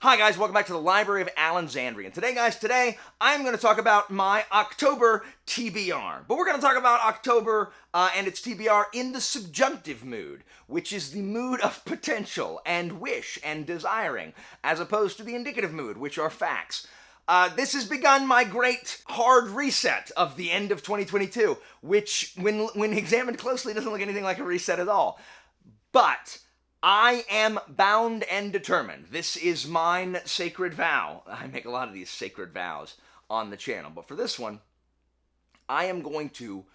Hi guys, welcome back to the Library of Alexandria. And today I'm going to talk about my October TBR. But we're going to talk about October and its TBR in the subjunctive mood, which is the mood of potential and wish and desiring, as opposed to the indicative mood, which are facts. This has begun my great hard reset of the end of 2022, which, when examined closely, doesn't look anything like a reset at all. But I am bound and determined. This is mine sacred vow. I make a lot of these sacred vows on the channel, but for this one, I am going to,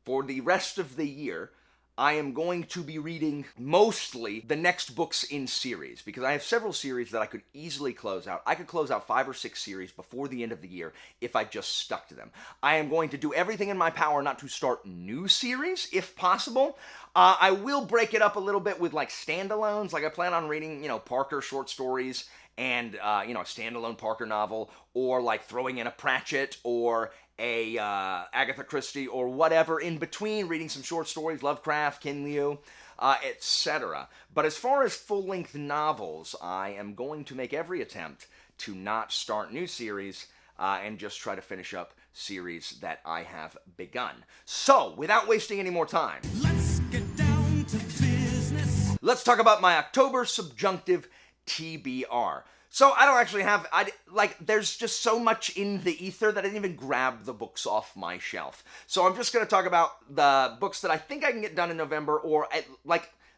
for the rest of the year, I am going to be reading mostly the next books in series, because I have several series that I could easily close out. I could close out 5 or 6 series before the end of the year if I just stuck to them. I am going to do everything in my power not to start new series, if possible. I will break it up a little bit with like standalones. Like I plan on reading, Parker short stories and, a standalone Parker novel, or like throwing in a Pratchett or a Agatha Christie or whatever in between, reading some short stories, Lovecraft, Kin Liu, etc. But as far as full-length novels, I am going to make every attempt to not start new series and just try to finish up series that I have begun. So, without wasting any more time, Let's get down to business. let's talk about my October subjunctive TBR. So I don't actually have, there's just so much in the ether that I didn't even grab the books off my shelf. So I'm just going to talk about the books that I think I can get done in November, or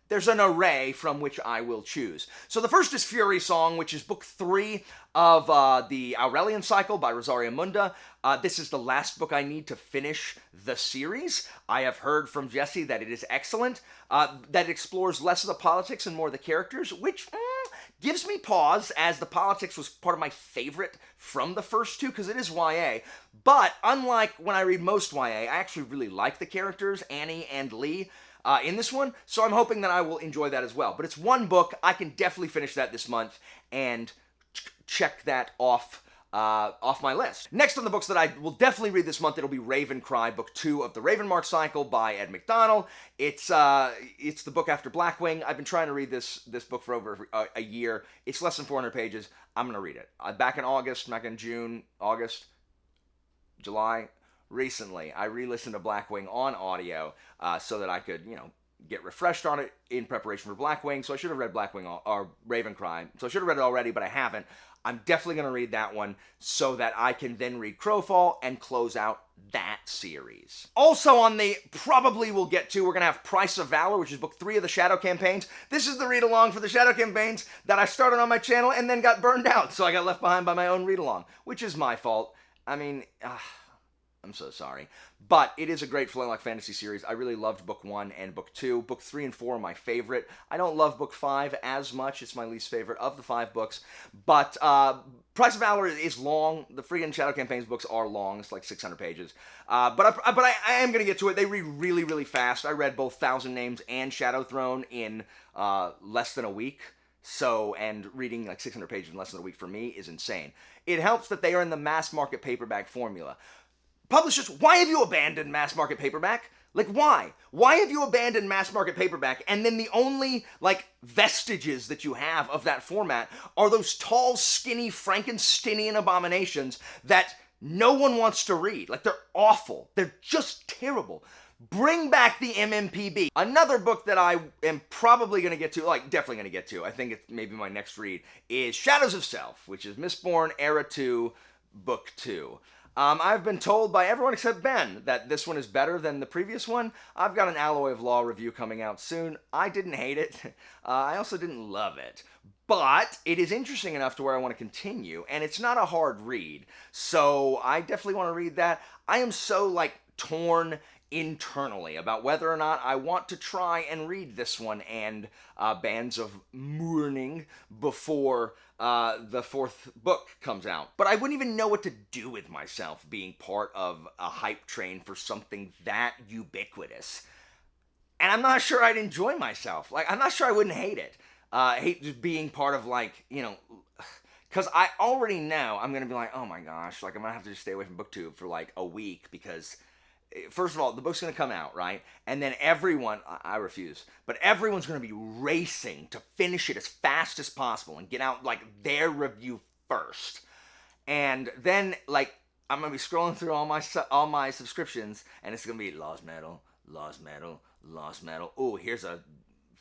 there's an array from which I will choose. So the first is Fury Song, which is book 3 of the Aurelian Cycle by Rosaria Munda. This is the last book I need to finish the series. I have heard from Jesse that it is excellent, that it explores less of the politics and more of the characters, which gives me pause, as the politics was part of my favorite from the first two, because it is YA. But unlike when I read most YA, I actually really like the characters, Annie and Lee, in this one, so I'm hoping that I will enjoy that as well. But it's one book. I can definitely finish that this month and check that off my list. Next on the books that I will definitely read this month, it'll be Raven Cry, book 2 of the Ravenmark cycle by Ed McDonald. It's the book after Blackwing. I've been trying to read this book for over a year. It's less than 400 pages. I'm gonna read it. Back in June, August, July. Recently, I re-listened to Blackwing on audio so that I could, get refreshed on it in preparation for Blackwing. So I should have read Blackwing or Raven Cry. So I should have read it already, but I haven't. I'm definitely going to read that one so that I can then read Crowfall and close out that series. Also on the probably we'll get to, we're going to have Price of Valor, which is book 3 of the Shadow Campaigns. This is the read-along for the Shadow Campaigns that I started on my channel and then got burned out. So I got left behind by my own read-along, which is my fault. I mean, I'm so sorry. But it is a great flintlock fantasy series. I really loved book 1 and book 2. Book 3 and 4 are my favorite. I don't love book 5 as much. It's my least favorite of the 5 books. But Price of Valor is long. The freaking Shadow Campaigns books are long. It's like 600 pages. But I am going to get to it. They read really, really fast. I read both Thousand Names and Shadow Throne in less than a week. And reading like 600 pages in less than a week for me is insane. It helps that they are in the mass market paperback formula. Publishers, why have you abandoned mass market paperback? Like, why? Why have you abandoned mass market paperback, and then the only, vestiges that you have of that format are those tall, skinny, Frankensteinian abominations that no one wants to read? They're awful. They're just terrible. Bring back the MMPB. Another book that I am probably going to get to, definitely going to get to, I think it's maybe my next read, is Shadows of Self, which is Mistborn Era 2, Book 2. I've been told by everyone except Ben that this one is better than the previous one. I've got an Alloy of Law review coming out soon. I didn't hate it. I also didn't love it. But it is interesting enough to where I want to continue, and it's not a hard read. So I definitely want to read that. I am so, torn internally about whether or not I want to try and read this one and Bands of Mourning before the 4th book comes out. But I wouldn't even know what to do with myself being part of a hype train for something that ubiquitous. And I'm not sure I'd enjoy myself. I'm not sure I wouldn't hate it. Hate just being part of because I already know I'm going to be like, oh my gosh, I'm going to have to just stay away from BookTube for a week because first of all, the book's going to come out, right? And then everyone, I refuse, but everyone's going to be racing to finish it as fast as possible and get out like their review first. And then like I'm going to be scrolling through all my subscriptions, and it's going to be Lost Metal, Lost Metal, Lost Metal. Oh, here's a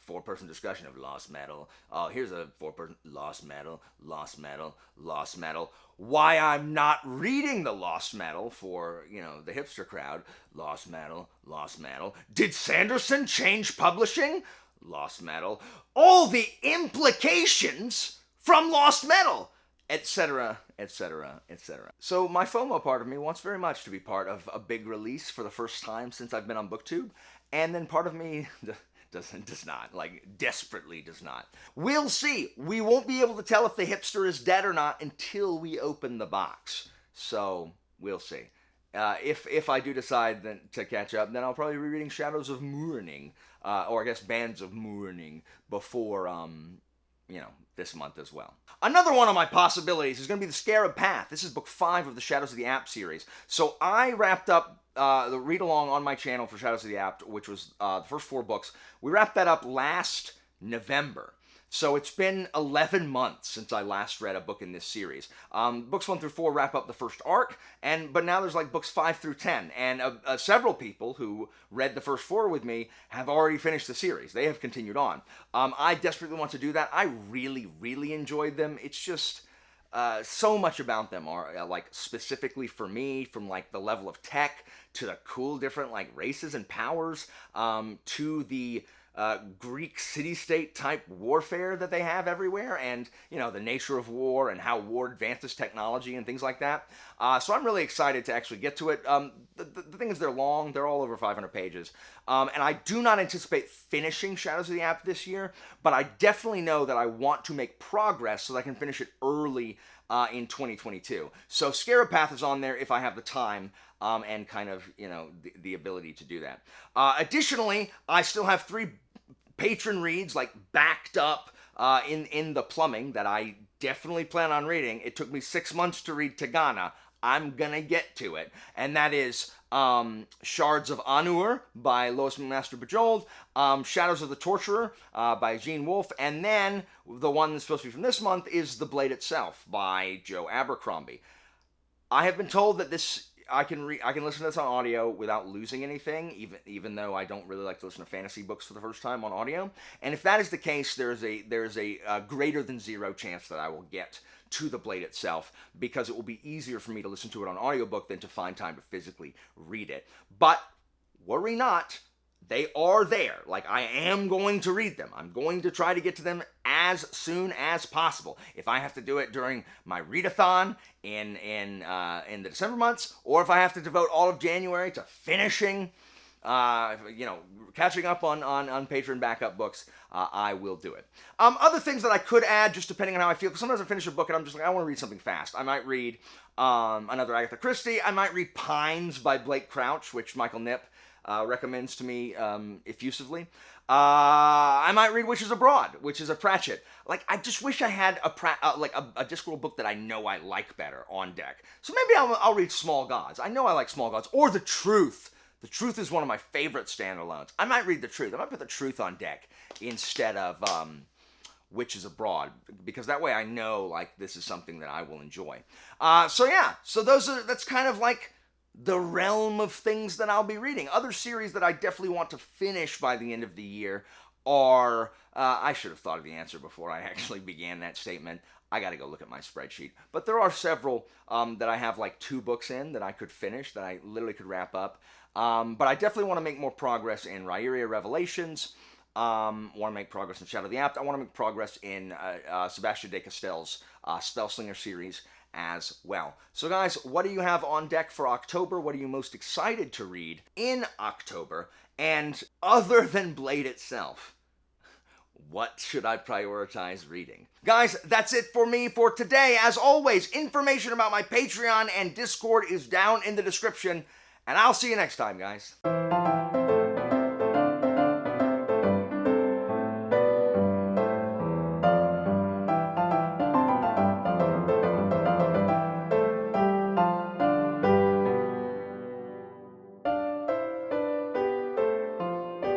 4-person discussion of Lost Metal. Oh, here's a 4-person Lost Metal, Lost Metal, Lost Metal. Why I'm not reading the Lost Metal for, the hipster crowd. Lost Metal, Lost Metal. Did Sanderson change publishing? Lost Metal. All the implications from Lost Metal, etc., etc., etc. So my FOMO part of me wants very much to be part of a big release for the first time since I've been on BookTube, and then part of me does not, like desperately does not. We'll see. We won't be able to tell if the hipster is dead or not until we open the box. So we'll see. If I do decide then to catch up, then I'll probably be reading Shadows of Mourning, or I guess Bands of Mourning before this month as well. Another one of my possibilities is going to be The Scarab Path. This is book 5 of the Shadows of the Apt series. So I wrapped up the read-along on my channel for Shadows of the Apt, which was the first 4 books. We wrapped that up last November. So it's been 11 months since I last read a book in this series. Books 1 through 4 wrap up the first arc, but now there's like books 5 through 10. And several people who read the first 4 with me have already finished the series. They have continued on. I desperately want to do that. I really, really enjoyed them. It's just so much about them are like specifically for me, from like the level of tech to the cool different like races and powers, to the Greek city-state type warfare that they have everywhere, and the nature of war and how war advances technology and things like that. So I'm really excited to actually get to it. The thing is, they're long. They're all over 500 pages. And I do not anticipate finishing Shadows of the Apt this year, but I definitely know that I want to make progress so that I can finish it early in 2022. So Scarab Path is on there if I have the time and kind of, the ability to do that. Additionally, I still have 3 patron reads like backed up in the plumbing that I definitely plan on reading. It took me 6 months to read Tagana. I'm gonna get to it, and that is Shards of Anur by Lois McMaster Bujold, Shadows of the Torturer by Gene Wolfe, and then the one that's supposed to be from this month is The Blade Itself by Joe Abercrombie. I have been told that this I can listen to this on audio without losing anything, even though I don't really like to listen to fantasy books for the first time on audio. And if that is the case, there's a greater than 0 chance that I will get to The Blade Itself, because it will be easier for me to listen to it on audiobook than to find time to physically read it. But worry not. They are there. Like, I am going to read them. I'm going to try to get to them as soon as possible. If I have to do it during my readathon in the December months, or if I have to devote all of January to finishing, catching up on Patreon backup books, I will do it. Other things that I could add, just depending on how I feel, because sometimes I finish a book and I'm just like, I want to read something fast. I might read another Agatha Christie. I might read Pines by Blake Crouch, which Michael Knipp recommends to me effusively. I might read Witches Abroad, which is a Pratchett. Like, I just wish I had a Discworld book that I know I like better on deck. So maybe I'll read Small Gods. I know I like Small Gods. Or The Truth. The Truth is one of my favorite standalones. I might read The Truth. I might put The Truth on deck instead of Witches Abroad, because that way I know, like, this is something that I will enjoy. So that's kind of like the realm of things that I'll be reading. Other series that I definitely want to finish by the end of the year are, I should have thought of the answer before I actually began that statement. I gotta go look at my spreadsheet. But there are several that I have like 2 books in that I could finish, that I literally could wrap up. But I definitely want to make more progress in Rhyria Revelations. Want to make progress in Shadow of the Apt. I want to make progress in Sebastian de Castell's Spellslinger series as well. So guys, what do you have on deck for October? What are you most excited to read in October? And other than Blade itself, what should I prioritize reading? Guys, that's it for me for today. As always, information about my Patreon and Discord is down in the description, and I'll see you next time, guys.